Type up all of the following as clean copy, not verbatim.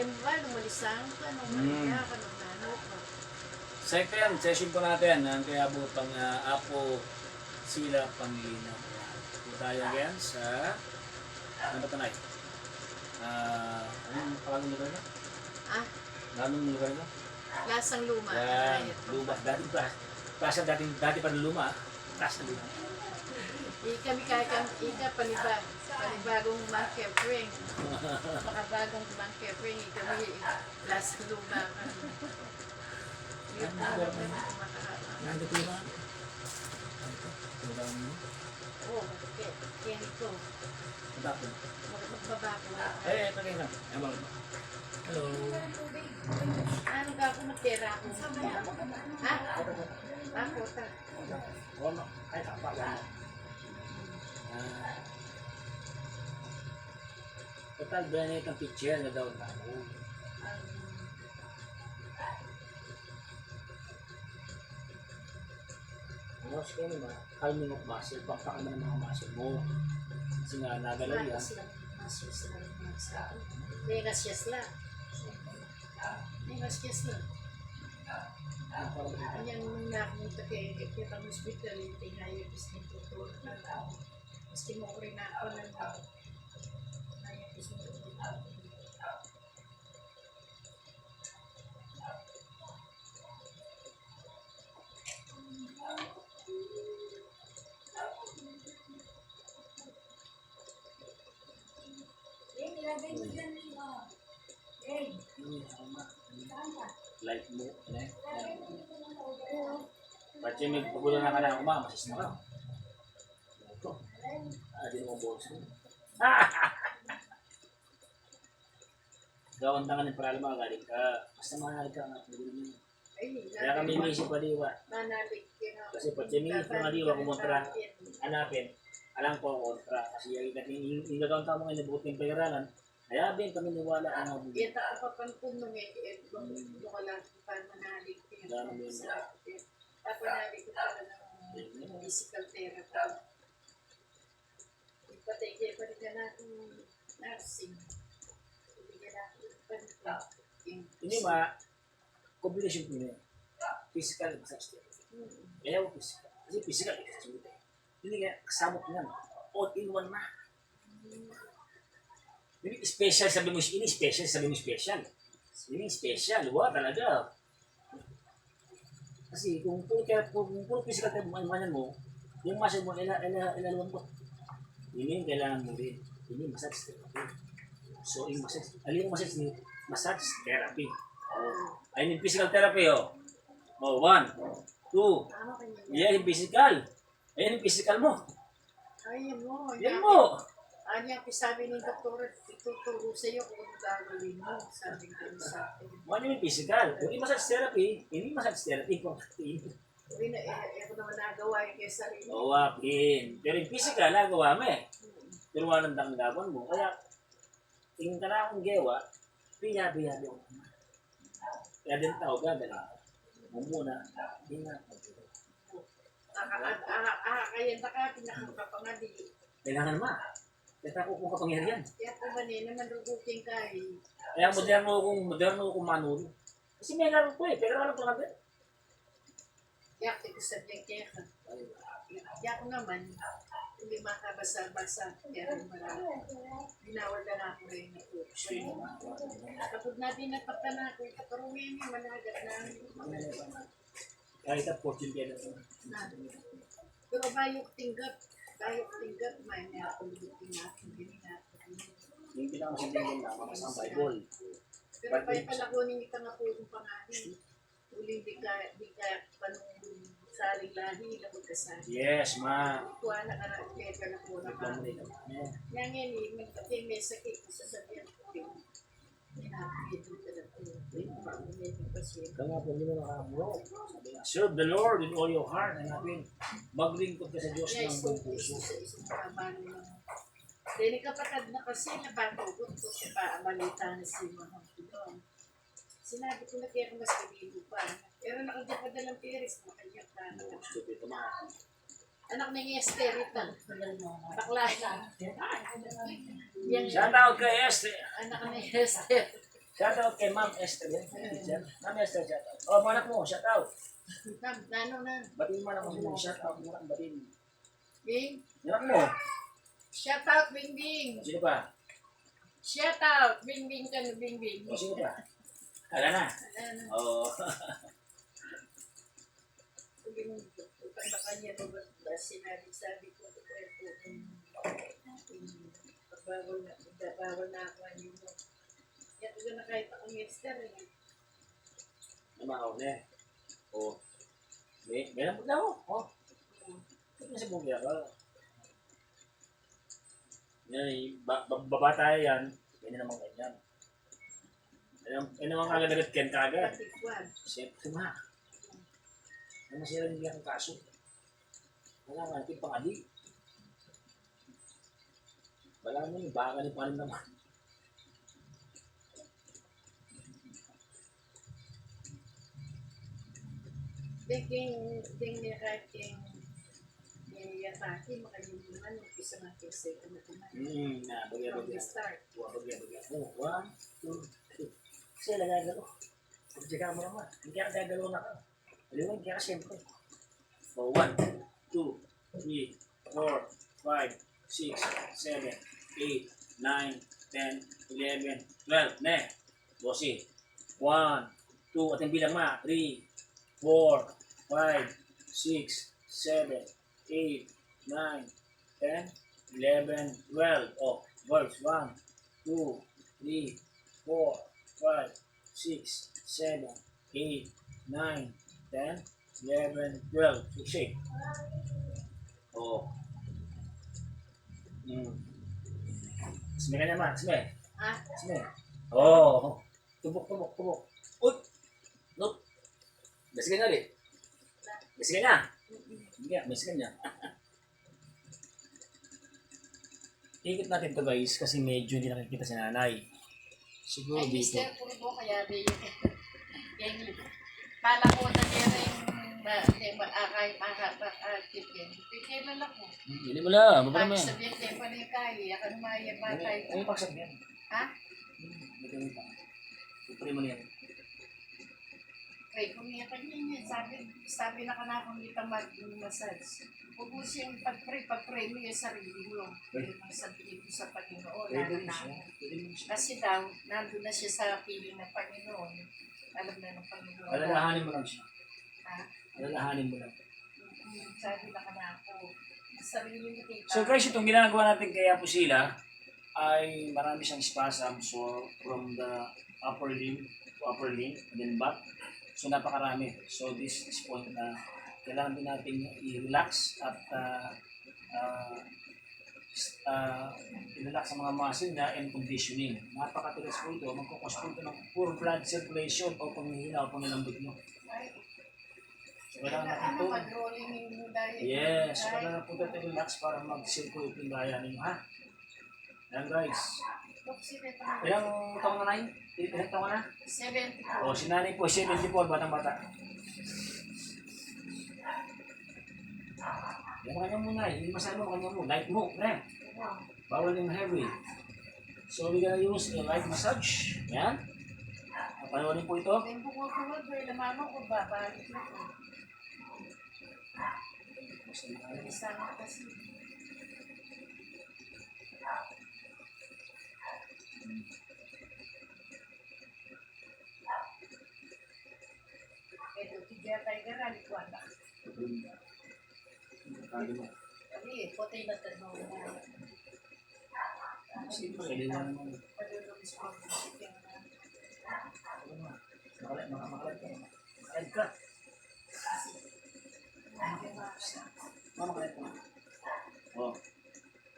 ba, lumalisang ka, nung maya ka, nung nano ka. Second session po natin ang kaya butang Apo Sila Pangilinan. Ito tayo again sa ano ba tonight? Anong pangalan lugar na? Ah, Anong lugar na? lasang luma. Yan, Ay, luma. Plaza dati pa luma. Plaza luma. Panibagong Mankepring. Makabagong Mankepring, kami lasang luma. Yun na lang na makaharap. Nandito yung mga? Oo, kaya ito. Tapos. Magbaba ko. Ito kayo na. Hello. Ano ka ako matera ako? Ha? Ako, ta. Wala. Ay, apa. Wala. Total, banay kang picture na daw na. Mas kayo naman, calming of muscle, pakpakan mo ng mga muscle mo. Kasi nga, nagalaw yan. May gasyas lang. Yang napunta kay kita hospital, tingay yung tutor na Meski mo rin ako ng Like mo, eh? Pati may pagulo na ka na ako, masis na ka. Ito. Di mo bolso. Gawang tangan ng parang mga galing ka. Basta mahal ka nga. Kaya kami misip pa diwa. Kasi pati misip pa nga diwa kumontra. Hanapin. Alam ko kontra. Kasi yung gagawang tamo ngayon nabuti yung pag-aralan. Kaya bin kami niwala ang mga Ito ako papanpun nung doon ko lang pa manalig. Tapanalig ko pala ng physical therapy. Ipatigay pa rin ka na akong nursing. Ibigay na ako pa rin. Hindi ba, combination po niya. Physical and massage therapy. Kaya ko physical. Kasi physical, hindi kaya kasama ko yan. All in one na. Hindi special sabi mo, ini special sabi mo special. Ini special, wala talaga. Kasi kung puro physical therapy mo, yung muscle mo, ilaluan ko. Yun yung kailangan mo rin. Yun yung massage therapy. So, yung massage ni massage therapy. Ayun yung physical therapy, oh. Oh, 1, 2. Yan yung physical. Ayun yung physical mo. Ayun mo. Yan mo. Ano yung sabi ng doktor, ituturo sa iyo kung gagawin mo. Sabi ko sa akin. Ano yung physical? Kung yung massage therapy, hindi massage therapy. Kung Ako naman nagawa yung kaya sarili. oo, Pin. Pero yung physical, nagawa mo eh. Pero walang dangdagon mo. Kaya, tingin ka na akong gewa, piyabi-yabi ako. Kaya din tao, gagala. Mumuna, hindi na. Kaya baka pinakapangadi. Kailangan ma. Kaya ako kung kapangyarihan. Kaya po ba naman rugukin ka eh. Kaya moderno kong manulo. Kasi may laro ko eh, pero alam ko lang din. Kaya ko sabihin kaya ka. Kaya ako naman, hindi makabasa-basa. Kaya rin marami. Binawal na ako rin na po. Kapag natin napagka ako, katarungin niya, managat na. Kahit ang fortune kaya na ito. Pero bayok tinggat, may nakulutin natin, hindi natin. Yung pinakamasinding lang, makasang Bible. Pero pala kunin kita nga po yung panganin. Uling di ka panong saring lahi, labot ka sa. Yes, ma. Kuha na ka na, kaya ka na po na ka. Yan yan eh, magpatay may sakit, sasabihan ko rin. Hinapit ka na po. Kaya po, hindi mo nakakamuro. Serve the Lord with all your heart. Maglingkod ka sa Diyos ng buong puso. Dili kapatid na kasi napatugot ko siya pa balita na si Mahal. Sinabi ko na kaya kung mas kabigo pa. Pero nakadya pa dalang piris, makaiyak na. Stupid ka mga. Anak na yung Esterita. Bakla. Siya tawag kay Esther. Anak na yung Esther. Shoutout kay Ma'am Esther. Ma'am Esther, shoutout. Oh, mga anak mo, shoutout. Ano na? Batiin mo anak mo, shoutout. Batiin mo. Bing? Anak mo. Shout out, Bing Bing! Sino pa? Shout out, Bing Bing ka na, Bing Bing. O, sino pa? Wala na. Ano? Oo. Baka kanya ba sinabi ko po bawal na ako ano mo. Kaya ko na kahit akong Esther eh. Namakaw na eh. Oo. May naman na ako. Oo. Ito na sa bugya ka. Yan, baba tayo yan. Yan naman ganyan. Yan naman kagad-agad ken kagad. Patikwan. Siyempre ma. Ano masira nila ang kaso? Wala nga natin pang-adi. Wala mo yung baka ni panin naman. Ding niya kahit yung yataki, makalimutan yung isa ng kese. Ano ko na? From the Bagya-bagya. start. Bagya-bagya. Oh, 1, 2, 3. Kasi nagagalo. Pagtsaga mo naman. Hindi ka nagagalo na ka. Alam mo, kaya siyempre. So, 1, 2, 3, 4, 5, 6, 7, 8, 9, 10, 11, 12. Ne. 12. 1, 2, ating bilang ma. 3, 4, 5, 6, 7, 8, 9, 10, 11, 12. Oh, words. 1, 2, 3, 4, 5, 6, 7, 8, 9, 10, 11, 12. So, shake. Oh. Sme ka naman. Sme. Ah, Sme. Oh. Tubok. Uy. Look. Basigan na ulit. Basigan na. Hindi, basigan niya. Ikot natin to guys kasi medyo hindi nakikita si nanay. Siguro ay, dito. Mr. Purbo, kaya rin yung kala ko na niya rin kahit makakatikin. Tikilan ako. Hindi mo lang. Mabara mo Kahit yan. sabihin kayo pa rin kaya, ako maya patay. Ay, paksat mo yan. Ha? Ito pa. Ipre mo na yan. Pray ko niya kanya niya. Sabi na ka na akong kita mag-massage. Ubus yung pag-pray mo yung sarili mo. Yung sabihin ko sa Panginoon. Pwede rin na siya. Pwede rin siya. kasi daw, nandun na siya sa piling ng Panginoon. Alam na ng Panginoon. Alalahanin mo lang siya. Ha? Alalahanin mo lang. Sabi na ka na ako. Sarili mo kita. So guys, itong ginagawa natin kay Apo Sila ay marami siyang spasm. So from the upper limb to upper limb and then back. So napakarami. So this is point na kailangan din natin i-relax at i-relax ang mga muscle niya and conditioning. Napakatigas po ito. Magkukos po ito ng poor blood circulation o panghihina o panginambot nyo. So kailangan natin ito. Mag-rolling yung dahil. Yes, so kailangan po ito relax para mag-circulate yung gaya ninyo ha. Ayan guys. Ilang taon na na yun? Ilang taon na? 74. O si nanay po, 74, batang-bata. Yan kanya muna, hindi masama kanya mo. Light mo, ne? Bawal yung heavy. So we're gonna use a light massage. Yan. Panoorin po ito. Yung bukod-bukod, may lamano ko babalik na ko. Isama kasi. Ito, tiga tayo garali ko anak. Kami, potay na tanong na. Pwede na naman. Padulong sa pag-isip Makalit ka. Makalit ka. Makalit ka. Oh.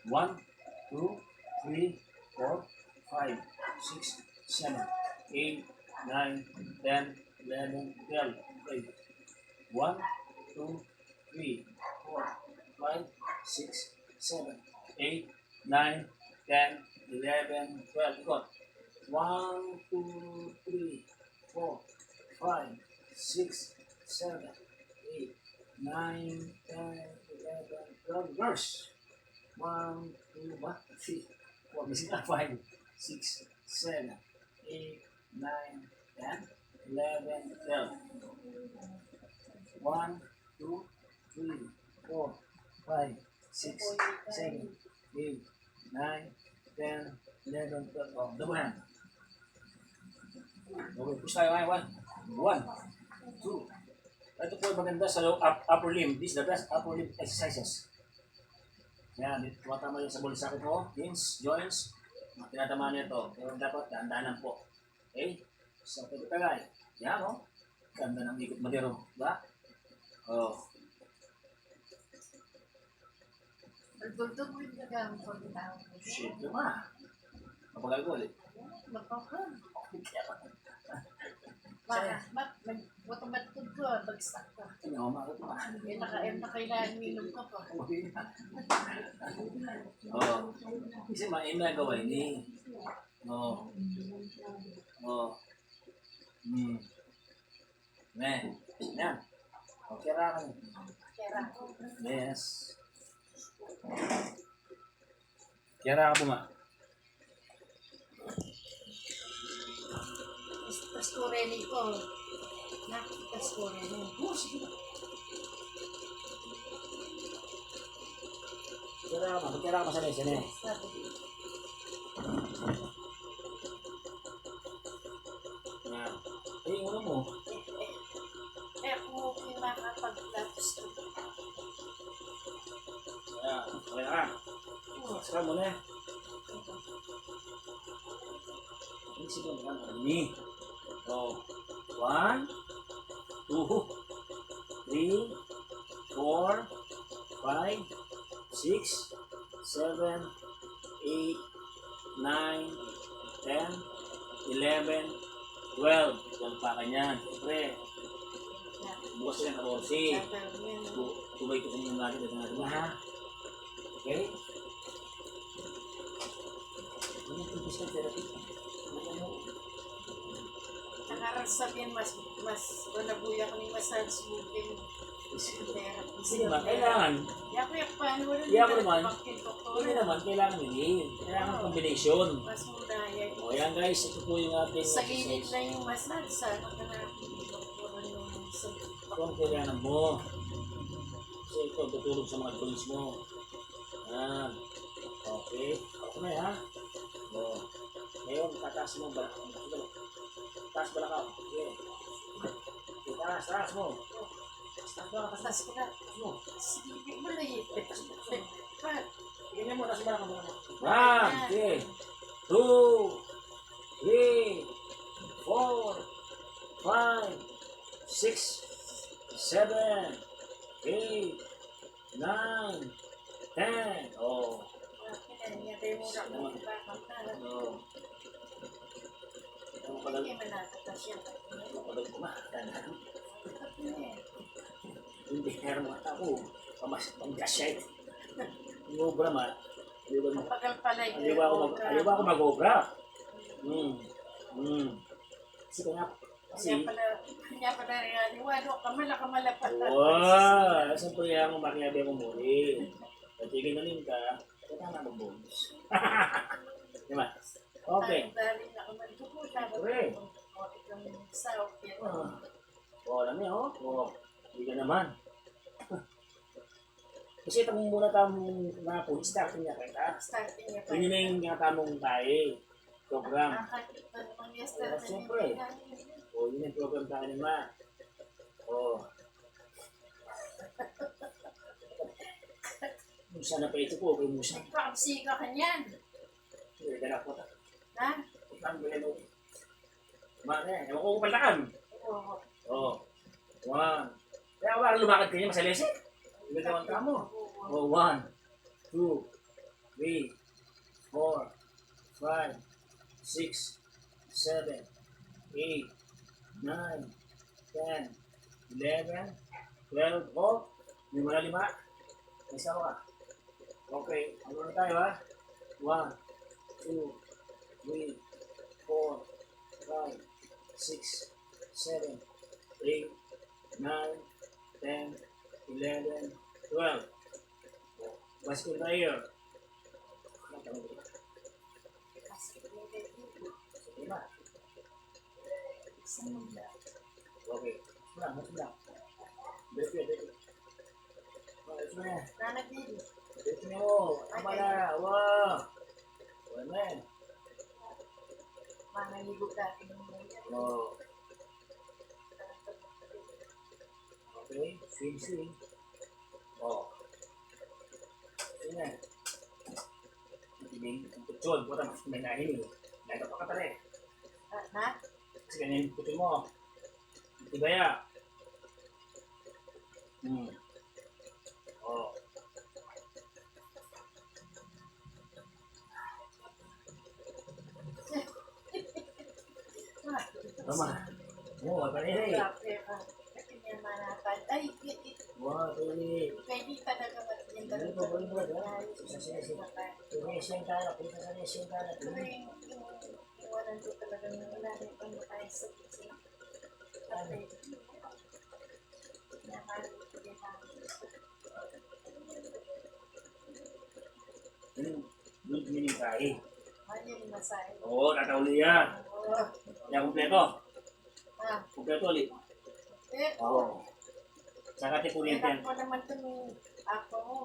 1, 2, 3, 4, 5, 6, 7, 8, 9, 10, 11, 12. Okay. 1, 2, 3, 4, 5, 6, 7, 8, 9, 10, 11, 12. Ikot. 1, 2, 3, 4, 5, 6, 7, 8, 9, 10, 11, 12. Verse. 1, 2, 3, 4, 5, 6, 7, 8, 10, 11, 12. 1, 2, 3, 4, 5, 6, 7, 8, 9, 10, 11, 12. Oh, double hand. Okay, push tayo ngayon. 1, 2. Ito po yung maganda sa upper limb. This is the best upper limb exercises. Yan, tumatama yung sa bulsa ko, knees, joints, mga tinatamaan nito. Pero dapat dahan-dahanan po. Okay? So, ito tagay. Yan, oh. Ganda ng ikot madero. Diba? Oh. Nagdugdug mo yung nagamit ko ng tao. Shit, ma. Mapagal ko ulit. Napakal. Matamatod ko, bagsak ka. Ano, makot ma. Nakailangan minum ka pa. Oh. Kasi nagawa ini. Oh. Oh. Yan. Okay ra ka. Kera. Yes. Kira ka po ma. Pastoreni ko. Pastoreni. Oh, sige. Kira ka ma sa lesson eh. Yan. Eh, uno mo. Kung okay makapag-lapis ko. Yan. Okay ka. Saka mo na. Ini sih kan ini. Oh, 1, 2, 3, 4, 5, 6, 7, 8, 9, 10, 11, 12. Yan pa kanyan. Siyempre, bukas yan 14. Tubay ko sa inyo natin dito natin ha. Okay? Ano yung physical therapy? Nakarasap yan, mas walabuya ko ni massage moving therapy. Sige naman, kailangan. Yakuyak pa, ano wala Yaku naman. Hindi Hindi naman, kailangan yun. Kailangan combination. Mas muna yan. O yan guys, ito po yung ating Sa gilid na yung massage, sana ka na yung sa ito ang kailangan mo. So ito, tutulog sa mga joints mo. Yan. Okay. Ako na ha. O. Ngayon, tataas mo balak. Taas balak ako. Okay. Taas mo. Patas ko na. Mo. Sige mo na yun. Tingnan mo, taas balak mo. 1, okay. 2, 3, 4, 5, 6, 7, 8, 9, 10. Oh. Niyatay mo na kung ipakanta. Oh. Ano pala? Hindi man natatas yan. Ano pala kumakan? Hindi kaya mga tao. Pang-gasyet. Yung obra ma. Kapag pala Aliwa ako mag-obra. Sige nga. Kanya pala naliwado, kamala pala. Wow! Siyempre yan kung makiyabi mo muli. At ginalin ka, kailangan mag-bonus. Diba? Okay. Dahil na kaman ko po, dapat Okay. itong south yan. Alam niyo, hindi ka naman. Kasi ito muna tamong mga po, starting niya kita. Starting niya pa. Yun na yung mga tamong tayo. Program. Nakakita naman yesterday. Siyempre. Yun yung program tayo naman. Musa na pa ito po, kay Musa. Nagpapsika ka niyan. Hindi ka na po. Ha? Itang bilhin mo. Ewan ko kupaltakan. Oo. 1. Kaya wala lumakad kayo, masalesi. Hindi ka ka mo. 1, 2, 3, 4, 5, 6, 7, 8, 9, 10, 11, 12, may mga 5. May isa ka. Okay, ano na tayo ha? 1, 2, 3, 4, 5, 6, 7, 8, 9, 10, 11, 12. Basket na here. Okay. Wala, wala. Dito. Ito na. Nanak dito. Dito na mo. Amala. Wow. Wala na. Mga ligo dati ng mga. Oh. Okay. Swing. Oh. Ito na. Hindi. Kutsyon. Buta mas may nahin eh. Nahin pa ka pala eh. Ha? Kasi ganyan putin mo. Diba ya? Oh. Tama. Oh, apa ni? Grabe ka. Kasi may manapan. Ay, Wah, ini. pwede talaga maging Ini tu boleh buat ya. Kasi Ini sengkala, kita sana sengkala. yung iwanan ko talaga ng wala rin pang makain sa kitchen. Kasi, nakalit ko din namin. Ini kai. Ano yung masahe? Oh, natauli ya. Oo. Yang kompleto. Ah, Kompleto ulit. eh, Oh. Saka ti kuryente. kailan ko naman itong ako mo,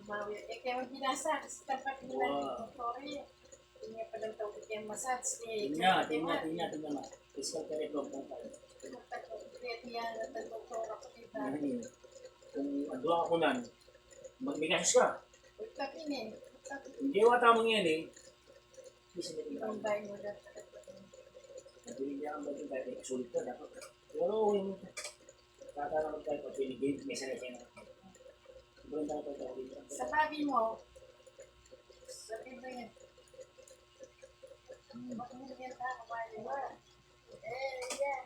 umawi. Eh, kaya yung binasa, kasi tapat nila Wow. yung story. Hindi niya palang tawag yung massage. Tingnan ma. Physical therapy ko po. Kaya yan, nagdoktora ko dito. Kung ando ako nan, magbigas ka. Uy, kapinin. Hindi wa tamang yan eh. Bisa na tingnan. Ang bahay mo dyan. Hindi niya ang bagay kahit sulit ka dapat. Pero yung tatanong tayo pag pinigil, may sana-sana. Sobrang tayo dito. Sa babi mo, sabi mo yan, magmumigyan ka, kumali mo. Yan.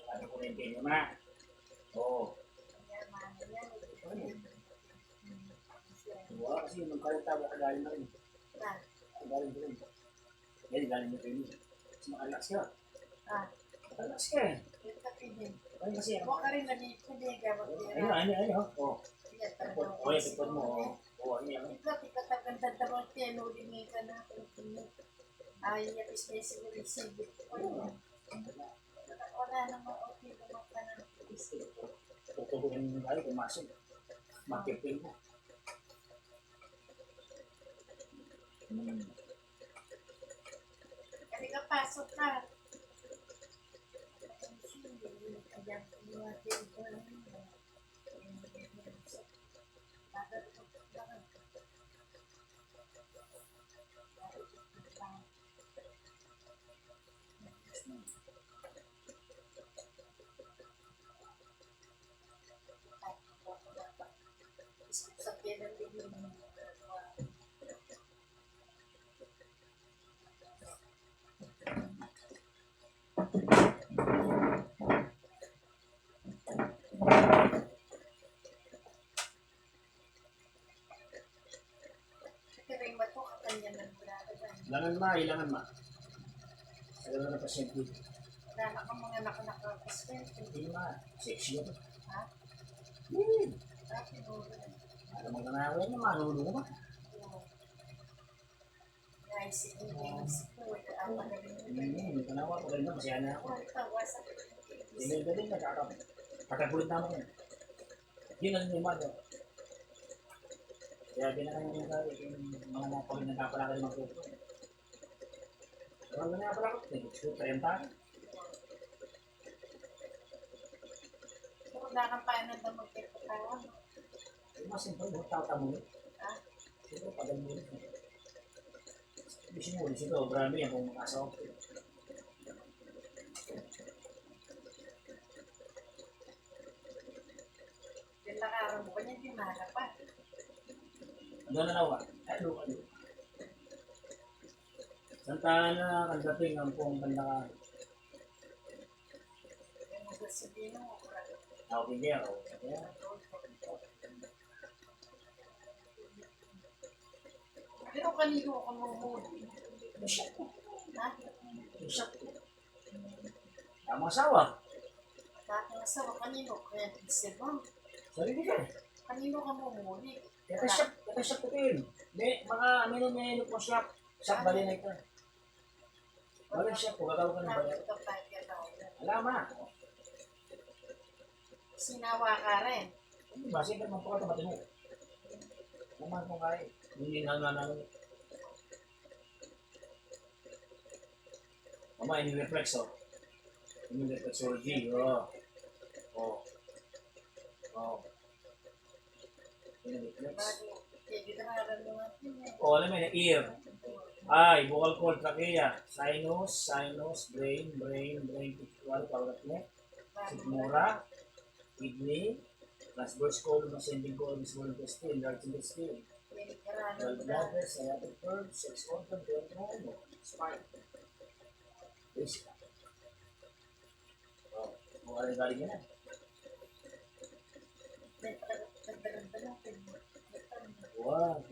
Ano ko rin din naman. Oo. Yan, mami, yan. Wala kasi yung magkalita mo kagaling na rin. Ah, Kagaling ko rin. Yan, galing mo rin. Kasi makalaks ka. ah, Makalaks ka eh. yung kapinin. Kaya kasi Huwag ka rin nalipuliga, magtira. Ayun. Oo. Yan, O, yung pagpad mo. Oo, ano yan. ikaw, ikataganda daw ang tinulimay ka na. Ay, yapis na siguro isibit. Wala naman, okay naman ka na. Tutubuhin mo tayo, pumasok. Makipin mo. Kasi kapasok ka. Sa kailan din yung kiring ba ito kakanya ng brado ba? Ilangan ma. Sa gano'n na pasyente. Wala na kang mga nakakapaswerte. Hindi ma. Sexy yun. Ha? Dati mo rin. Alam mo na ako na manulong ma. Naisip mo yung isip ko. Ang magaling mo. Kanawa ko ganun. Masaya na ako. Ang tawa sa Hindi ka din nakakapulit naman yun. Yun ang lumado. Kaya ginagawa niya tayo yung mga napawin na napalakad ng mga grupo. Ang mga napalakad, gusto 30. wala kang paano na magkikatawan. Yung mas simple, buhat tao mo. Ha? Sino, pagal mo. Hindi sinulis ito, marami yan kung asawa ko. Yung lakaran mo pa niya, di pa. Ano na nawa? Ano. Santana, kandaping ang pong kandaka. Yung magsasabihin mo, Ako hindi ako. Kaya, pero kanino ako mamuli? masyak ko. Ha? Masyak ko. Tama asawa. Bakit asawa kanino? Kaya isip mo, Sarili ka. kanino ka mamuli? Kaya siyak ko din. May mga menu po siyak. Siyak bali na ito. Wala siya po, gagawa ka ng bayan. Alama. Sinawa ka rin. Ano ba? Siyempre, magpakatamatay mo. Naman kung kaya. Hindi na. Mama, ini reflex, oh. Ini reflexology, oh. Oh. Oh. Ini reflex. Oh, alam mo yun, ear. Eye, vocal cord, trachea, sinus, brain, ano tawag natin sigmura, kidney, transverse colon, ascending colon, small intestine, large intestine, gallbladder, sciatic nerve, sex organ, duodenum, spine. Please. Oh, kung galing yan. Wow.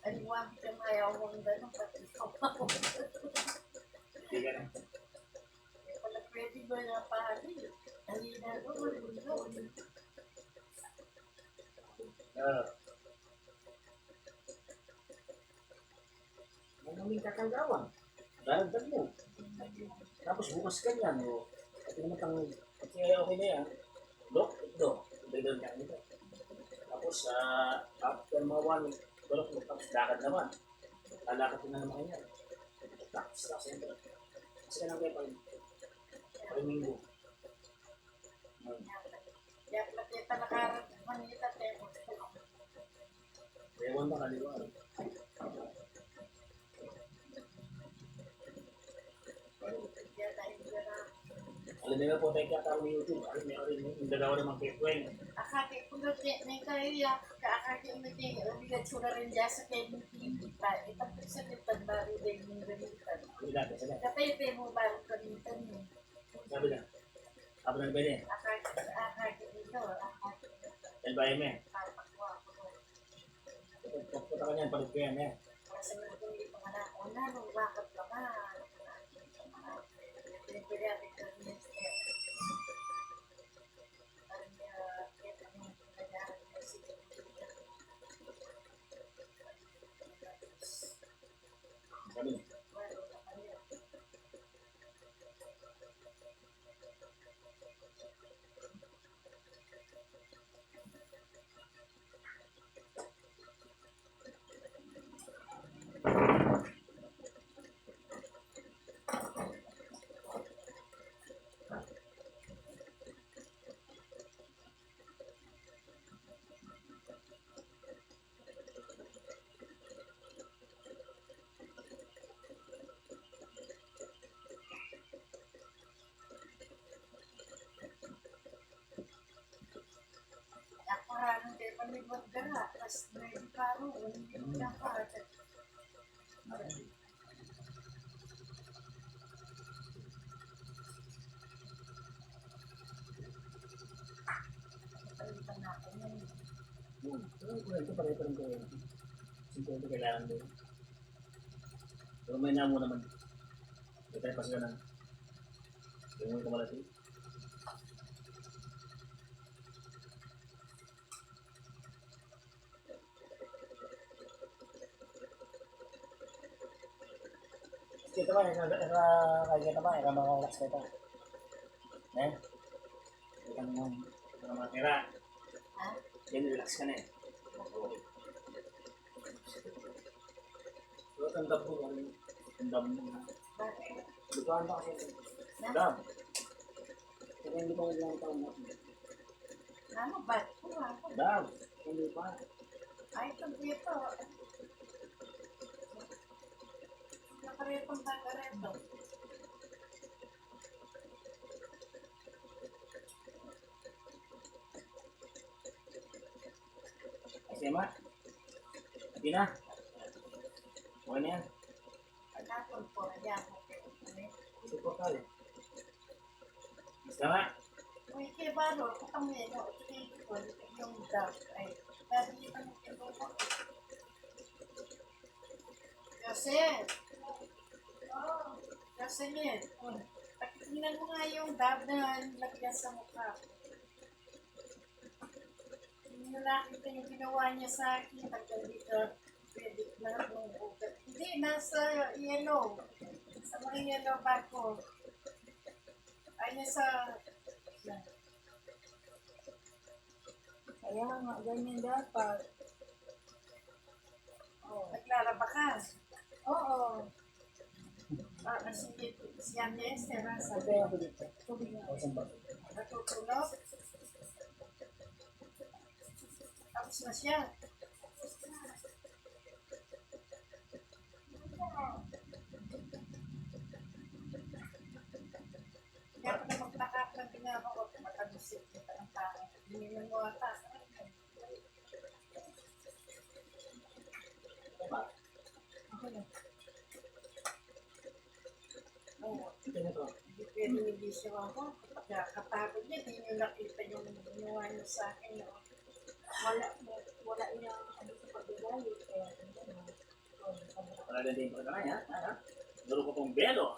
Aliwag ka mayaw mong gano'n, pati ikaw pa mo. Hindi ka na. Wala pwede ba na pahali? Halina doon, doon. Mamaming kakagawan. Dagdag mo. Tapos bukas ka niyan. O, at yung matang, okay na yan. Dok, ito. Dagdag ka nito. Tapos, after mga 1 week, tapos lakad naman. Lalakad ko na naman yan. Tapos, siyempre. Kasi ka lang kayo pag minggo. Kaya nakita nakarat, manita tayo. Ewan ba kaliwa? Alam nila po tayo katawang ng YouTube. Alam nila rin yung dalawa naman kay Gwen. Akaki ko na kaya, kaakaki mo din, obligasyon na rin dyan sa kayo ng hindi pa. Itapos sa kitang bago din yung gamitan. Hindi natin, sabi. Kapete mo bago gamitan mo. Sabi na. Sabi na ba niya? Akaki ito, akaki. Yan ba yun eh? Papakwa ko. Punta ka niyan, palit ko yan eh. Kasi nung hindi pa nga na, una, nung bakit ka nga. Pinipiliapit ko niya siya. Parang kita mo pinagahan niya siya. Sabi na. Wala ka kanya. Parang kayo palibot ka na, tapos may paro, hindi ka pa. Palitan natin yun. Ito pala ito rin ko. Simple ito kailangan din. Pero may namo naman. Hindi tayo pa sila ng yung mga kamalati. Ito ba? Kaya ba? Relax ka ito. Eh? Ito ng mga tira. Ha? Yan, relax ka na eh. So, tandam mo kung tandam mo. Bakit? Lutuan ba kasi? Tandam. Kaya hindi pa lang taon natin. Ano ba? Tandam. Hindi pa. Ay, ito dito. Nakaretong tagareto. Kasi ma. Hindi na. Okay na yan. Pagkakon po, yan. Ito po tayo. Basta nga. Uy, kaya ba, no? Kung may mo, yung dog, ay, sabi ito ng kinuha. Kasi, kasi niyan, dab na lagyan sa mukha. Hindi na nakita yung ginawa niya sa akin. Hanggang dito, pwede na ng ugat. Hindi, nasa yellow. Sa mga yellow bag ko. Ayun sa... Kaya nga, ganyan dapat. Oh. Naglalaba ka. Oo. Si Ate Esther, nasa Kaya ako dito. Tubig na. O, saan ba? natutulog. Tapos na siya. Kaya ako na magtakap ng ginagawa ko, matamusik kita ang tao. Hindi mo ata. Ako na. Oo. Ito na to. Hindi pwede nag-isip ako. Kapagod niya, hindi niyo nakita yung ginawa niyo sa akin. No? Wala yung ano sa pagbigayo. Kaya, ano, Talaga din ko na yan. Duro ko pong belo.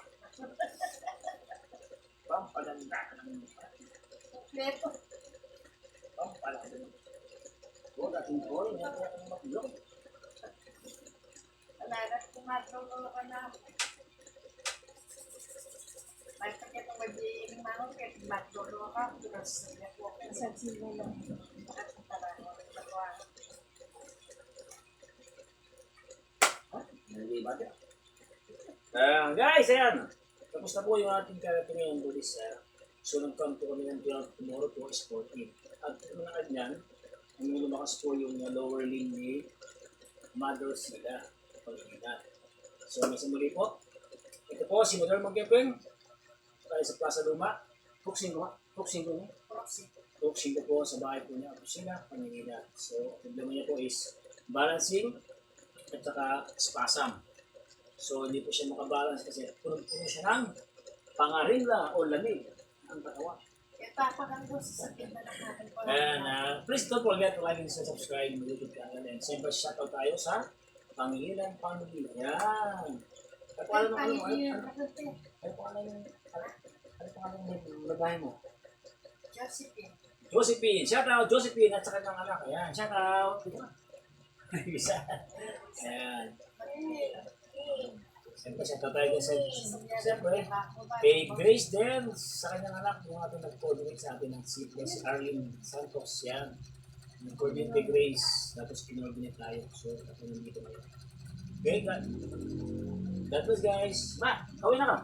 Pampaganda ng mukha. Kompleto. Pampalaganda. O, dating ko, hindi ako ang maglong. Alagat kumatulog ka na. May pakita ko magiging manong kahit matulog ka. Tapos nagpo ka sa sensiblo lang. at talaga. Nagpagawa. Hindi ba ito? Guys, ayan. Tapos na po yung ating karate ngayon po this. So, nag-count po kami ng 12 tomorrow po is 14. At yung mga ganyan, ang lumakas po yung lower limb ni Mother sila. Pag-ingat. So, nasa muli po. Ito po, si Mother Magkepeng. Tayo sa Plaza Luma. Tuksing ko. Tuksing ko. Proxy. Tuksing ko po sa bahay po niya. Kusina, Pangilinan. So, ang problema niya po is balancing at saka spasm. So, hindi po siya makabalance kasi puno-puno siya ng pangarilla o lamig ang katawan. Kaya tapakan ko sa sakit na natin ko. And please don't forget to like and subscribe my YouTube channel. And siyempre, shoutout tayo sa Pangilinan Family. Yan. Ano pa ano yung lagahin mo? Josephine. Josephine. Shoutout Josephine at sa kanyang anak. Ayan. Shoutout. Isa. Ayan. Siyempre, shoutout tayo dyan sa siyempre. Kay Grace din, sa kanyang anak, yung ating nag-coordinate sa atin ng si Arlene Santos. Yan. Nag-coordinate kay Grace. Tapos kinoordinate tayo. So, ako nandito ngayon. Okay, God bless guys. Ma, kawin na ka.